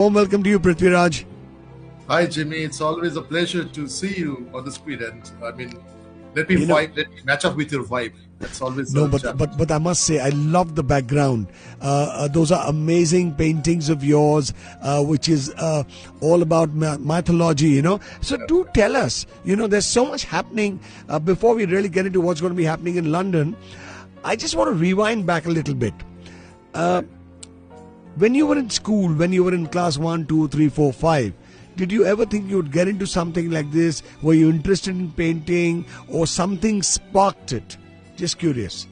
Warm welcome to you, Prithviraj. Hi, Jimmy. It's always a pleasure to see you on the screen. And I mean, let me match up with your vibe. That's always No, a but challenge. but I must say, I love the background. Those are amazing paintings of yours, which is all about mythology. So do tell us. There's so much happening. Before we really get into what's going to be happening in London, I just want to rewind back a little bit. When you were in school, when you were in class 1, 2, 3, 4, 5, did you ever think you would get into something like this? Were you interested in painting or something sparked it? Just curious.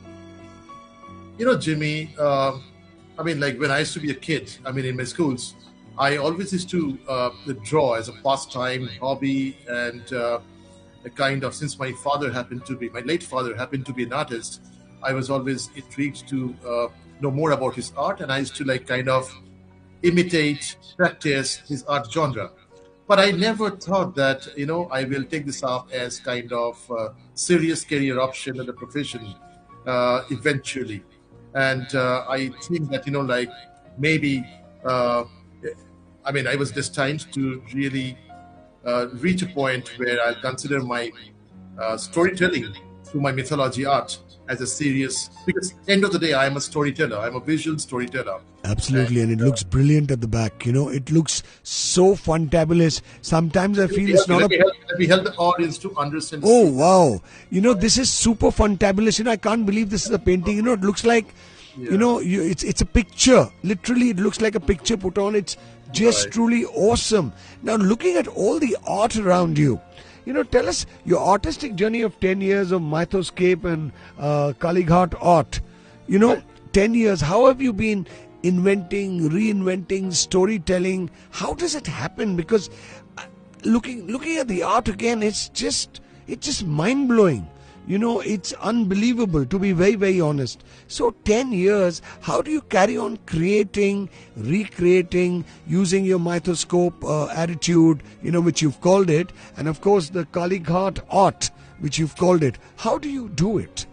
Jimmy, I mean, like when I used to be a kid, I mean, in my schools, I always used to draw as a pastime, hobby, and a kind of, since my late father happened to be an artist, I was always intrigued to know more about his art, and I used to like kind of imitate, practice his art genre. But I never thought that, I will take this up as kind of serious career option and a profession eventually. And I think that, like maybe, uh, I mean, I was destined to really reach a point where I'll consider my storytelling through my mythology art as a serious, because end of the day, I'm a storyteller. I'm a visual storyteller. Absolutely, and it And looks brilliant at the back. It looks so fantabulous. Sometimes I feel it's not a. let me help the audience to understand the Oh sequence. wow! This is super fantabulous. I can't believe this is a painting. It looks like, Yeah, it's a picture. Literally, it looks like a picture put on. It's just right. truly awesome. Now, looking at all the art around you, tell us your artistic journey of 10 years of Mythoscape and Kalighat art. You know, Right. 10 years. How have you been inventing, reinventing, storytelling? How does it happen? Because looking at the art again, it's just mind blowing. It's unbelievable, to be very, very honest. So 10 years, how do you carry on creating, recreating, using your mythoscope attitude, which you've called it, and of course the Kalighat art, which you've called it. How do you do it?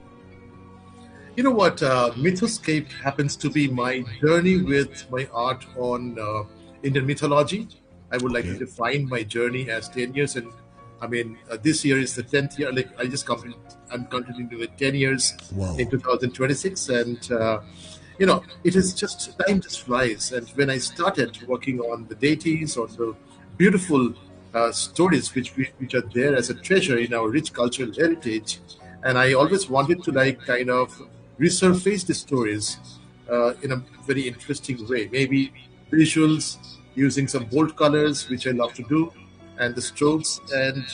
You know what? Mythoscape happens to be my journey with my art on Indian mythology. I would like to Okay. define my journey as 10 years. And I mean, this year is the 10th year. Like, I'm continuing with 10 years in Wow. 2026. And, it is just, time just flies. And when I started working on the deities or the beautiful stories which are there as a treasure in our rich cultural heritage, and I always wanted to like kind of resurface the stories in a very interesting way. Maybe visuals using some bold colors, which I love to do, and the strokes, and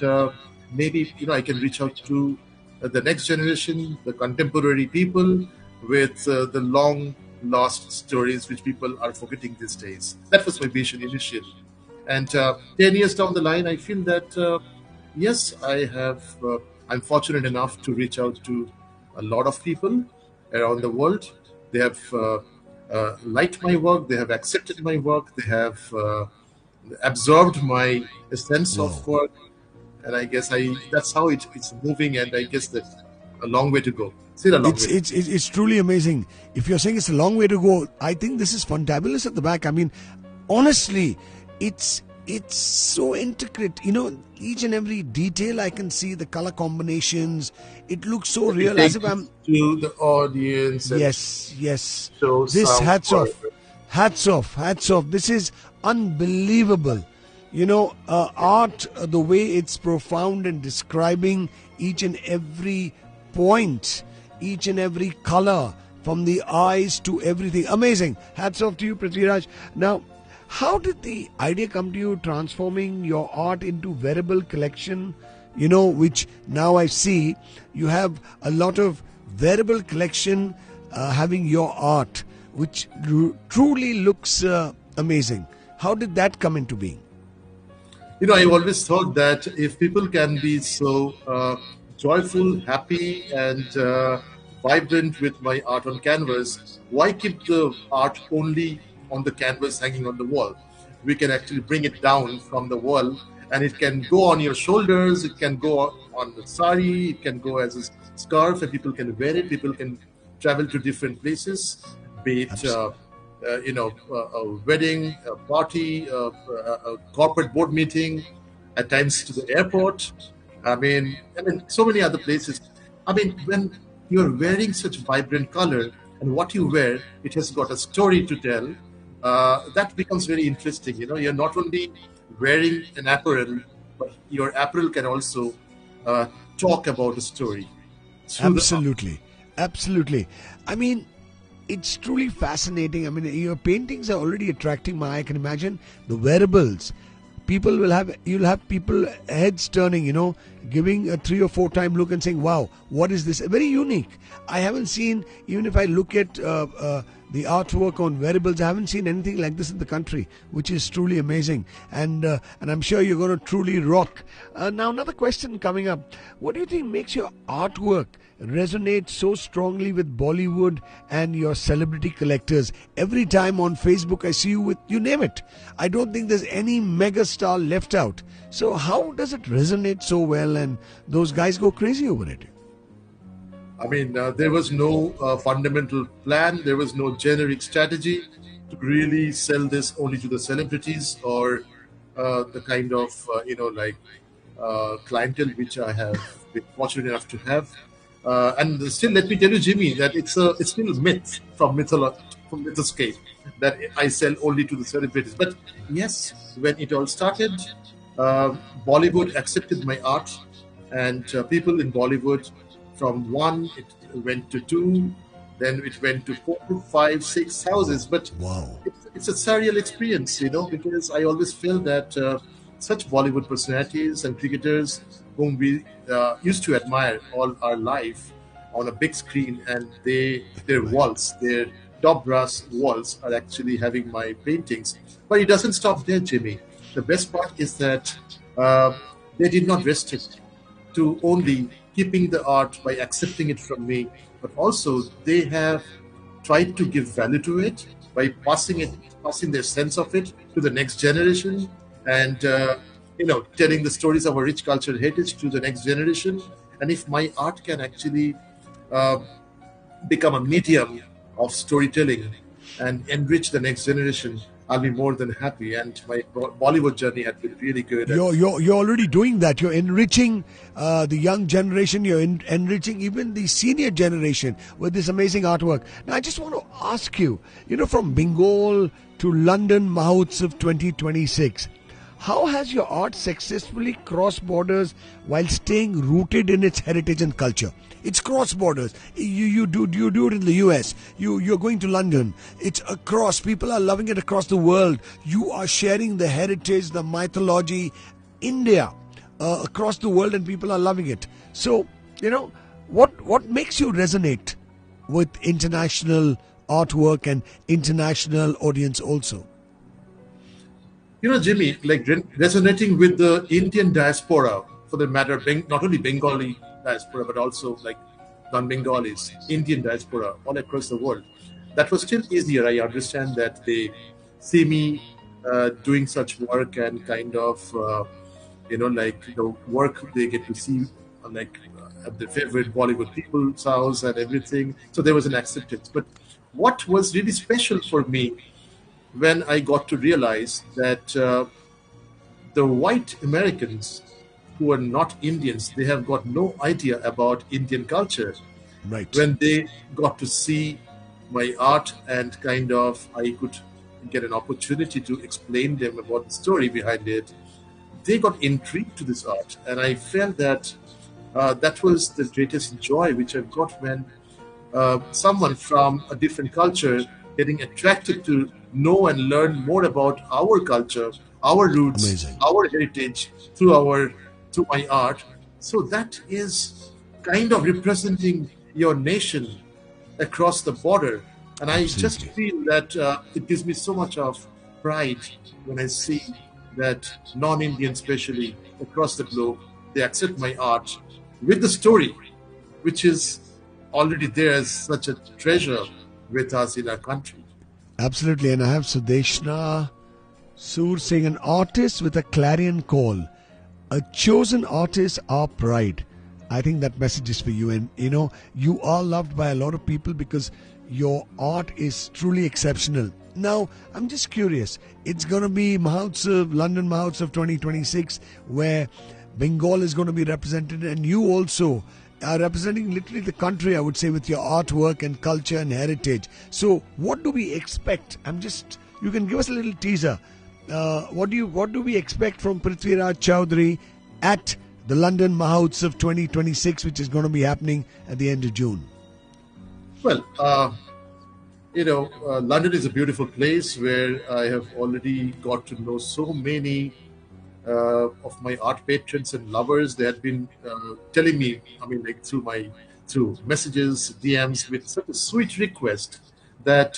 maybe I can reach out to the next generation, the contemporary people, with the long lost stories which people are forgetting these days. That was my vision initially, and 10 years down the line, I feel that yes, I'm fortunate enough to reach out to a lot of people around the world. They have liked my work. They have accepted my work. They have absorbed my sense of Wow. work, and I guess I that's how it's moving. And I guess that's a long way to go. Still a long It's way to go. it's it's it's truly amazing. If you're saying it's a long way to go, I think this is fantabulous at the back. I mean, honestly, it's so intricate. Each and every detail I can see, the color combinations. It looks so Let me real, as take if this I'm. to the audience and Yes, yes. show This some. hats off, hats off, hats off. This is unbelievable. Art, the way it's profound and describing each and every point, each and every color, from the eyes to everything. Amazing. Hats off to you, Prithviraj. Now, how did the idea come to you, transforming your art into wearable collection? Which now I see you have a lot of wearable collection having your art, which truly looks amazing. How did that come into being? I always thought that if people can be so joyful, happy, and vibrant with my art on canvas, why keep the art only on the canvas hanging on the wall? We can actually bring it down from the wall, and it can go on your shoulders, it can go on the sari, it can go as a scarf, and people can wear it. People can travel to different places, be it Abs- a wedding, a party, a corporate board meeting, at times to the airport. I mean, so many other places. I mean, when you're wearing such vibrant color and what you wear, it has got a story to tell. That becomes very interesting. You're not only wearing an apparel, but your apparel can also uh, talk about a story through the art. Absolutely. Absolutely. I mean, it's truly fascinating. I mean, your paintings are already attracting my eye. I can imagine the wearables. You'll have people heads turning, giving a 3 or 4 time look and saying, wow, what is this? Very unique. I haven't seen, even if I look at the artwork on wearables, I haven't seen anything like this in the country, which is truly amazing. And I'm sure you're going to truly rock. Now, another question coming up. What do you think makes your artwork resonate so strongly with Bollywood and your celebrity collectors? Every time on Facebook I see you with, you name it. I don't think there's any mega star left out. So how does it resonate so well and those guys go crazy over it? There was no fundamental plan. There was no generic strategy to really sell this only to the celebrities or the kind of clientele which I have been fortunate enough to have. And still, let me tell you, Jimmy, that it's still a myth from Mythoscape that I sell only to the celebrities. But yes, when it all started, Bollywood accepted my art, and people in Bollywood, from one, it went to two, then it went to four, five, six houses. But Wow. it's a surreal experience, because I always feel that such Bollywood personalities and cricketers whom we used to admire all our life on a big screen, and their walls, their top brass walls, are actually having my paintings. But it doesn't stop there, Jimmy. The best part is that they did not restrict to only keeping the art by accepting it from me, but also they have tried to give value to it by passing their sense of it to the next generation, and telling the stories of our rich cultural heritage to the next generation. And if my art can actually uh, become a medium of storytelling and enrich the next generation, I'll be more than happy. And my Bollywood journey had been really good. And You're already doing that. You're enriching the young generation. You're enriching even the senior generation with this amazing artwork. Now, I just want to ask you, from Bengal to London Mahotsav 2026, how has your art successfully crossed borders while staying rooted in its heritage and culture? It's cross borders. You do it in the US. You're going to London. It's across. People are loving it across the world. You are sharing the heritage, the mythology, India across the world, and people are loving it. So what makes you resonate with international artwork and international audience also? Jimmy, like resonating with the Indian diaspora, for the matter, not only Bengali diaspora, but also like non-Bengalis, Indian diaspora all across the world. That was still easier. I understand that they see me doing such work and kind of, like the work they get to see, at the favorite Bollywood people's house and everything. So there was an acceptance. But what was really special for me when I got to realize that the white Americans who are not Indians, they have got no idea about Indian culture. Right. When they got to see my art and kind of I could get an opportunity to explain them about the story behind it, they got intrigued to this art. And I felt that that was the greatest joy which I've got when someone from a different culture getting attracted to know and learn more about our culture, our roots, Amazing. our heritage through my art. So that is kind of representing your nation across the border. And I just Absolutely. feel that it gives me so much of pride when I see that non-Indians, especially across the globe, they accept my art with the story, which is already there as such a treasure with us in our country. Absolutely. And I have Sudeshna Sur saying, an artist with a clarion call, a chosen artist, our pride. I think that message is for you. And you are loved by a lot of people because your art is truly exceptional. Now, I'm just curious. It's going to be Mahotsav, London Mahotsav 2026, where Bengal is going to be represented, and you also are representing literally the country, I would say, with your artwork and culture and heritage. So, what do we expect? You can give us a little teaser. What do we expect from Prithviraj Choudhury at the London Mahotsav 2026, which is going to be happening at the end of June? Well, London is a beautiful place where I have already got to know so many of my art patrons and lovers. They had been telling me, like through messages, DMs, with such a sweet request that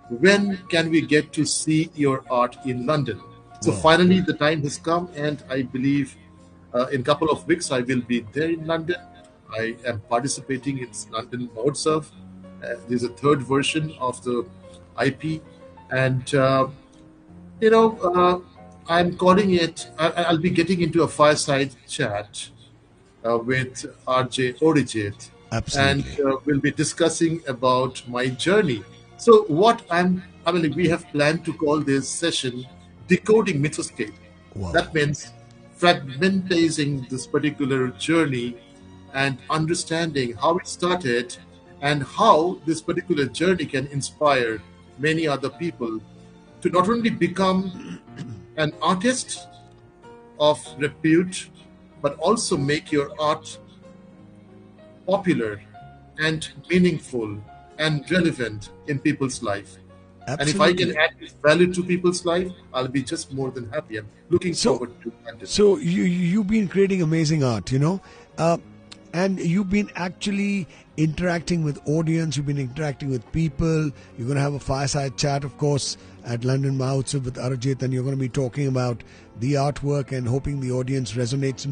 when can we get to see your art in London? So finally, the time has come, and I believe in a couple of weeks I will be there in London. I am participating in London Mahotsav. There's a third version of the IP, and I'm calling it. I'll be getting into a fireside chat with RJ Orijit, Absolutely. and we'll be discussing about my journey. So, we have planned to call this session "Decoding Mythoscape." Wow. That means fragmentizing this particular journey and understanding how it started and how this particular journey can inspire many other people to not only become an artist of repute, but also make your art popular and meaningful and relevant in people's life. And if I Absolutely. can add this value to people's life, I'll be just more than happy. I'm looking forward to that. So you've been creating amazing art, and you've been actually interacting with audience. You've been interacting with people. You're going to have a fireside chat, of course, at London Mahotsav with Arjit, and you're going to be talking about the artwork and hoping the audience resonates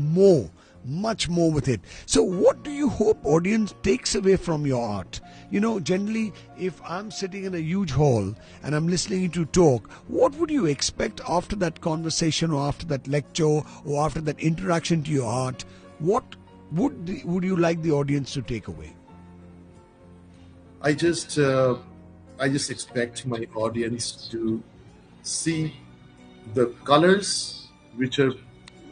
much more with it. So what do you hope audience takes away from your art? Generally, if I'm sitting in a huge hall and I'm listening to you talk, what would you expect after that conversation or after that lecture or after that interaction to your art? What would you like the audience to take away? I just expect my audience to see the colors, which are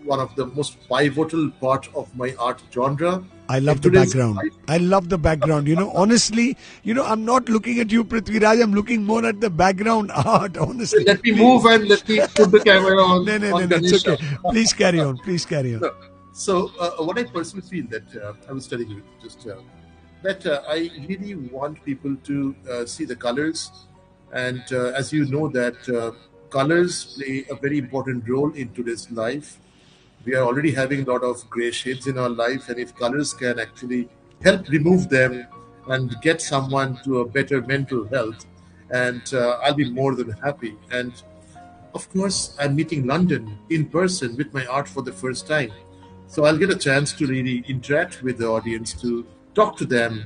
one of the most pivotal part of my art genre. I love the background. I love the background. Honestly, I'm not looking at you, Prithviraj. I'm looking more at the background art, honestly. Let me move and let me put the camera on. No, on it's Ganesha. okay. Please carry on. Please carry on. No. So, what I personally feel that I was telling you just that I really want people to see the colors, and as you know that colors play a very important role in today's life. We are already having a lot of gray shades in our life, and if colors can actually help remove them and get someone to a better mental health, and I'll be more than happy. And of course, I'm meeting London in person with my art for the first time. So I'll get a chance to really interact with the audience, to talk to them,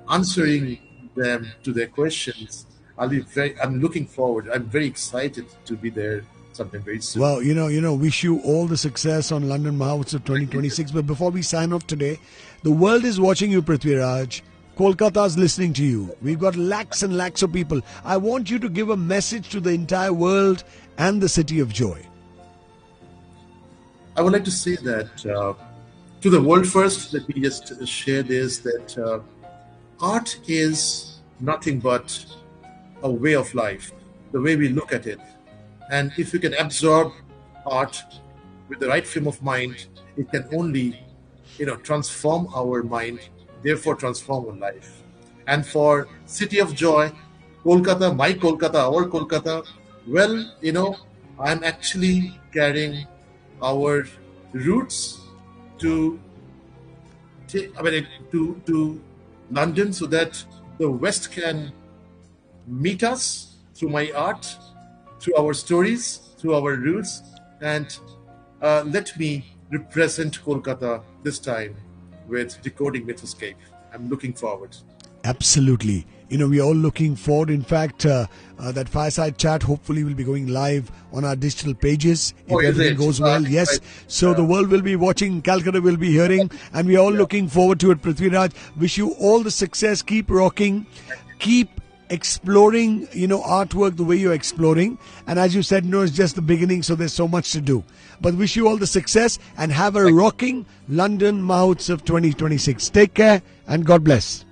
answering them to their questions. I'm looking forward. I'm very excited to be there sometime very soon. Well, wish you all the success on London Mahotsav 2026. But before we sign off today, the world is watching you, Prithviraj. Kolkata's listening to you. We've got lakhs and lakhs of people. I want you to give a message to the entire world and the city of joy. I would like to say that to the world first, let me just share this, that art is nothing but a way of life, the way we look at it. And if we can absorb art with the right frame of mind, it can only, transform our mind, therefore transform our life. And for City of Joy, Kolkata, my Kolkata, our Kolkata, well, I'm actually carrying our roots to London, so that the West can meet us through my art, through our stories, through our roots, and let me represent Kolkata this time with Decoding Mythoscape. I'm looking forward. Absolutely. We're all looking forward. In fact, that fireside chat hopefully will be going live on our digital pages if everything goes well. Yes. So the world will be watching, Calcutta will be hearing, and we're all looking forward to it. Prithviraj, wish you all the success. Keep rocking. Keep exploring, artwork the way you're exploring. And as you said, it's just the beginning, so there's so much to do. But wish you all the success and have a rocking London Mahotsav 2026. Take care and God bless.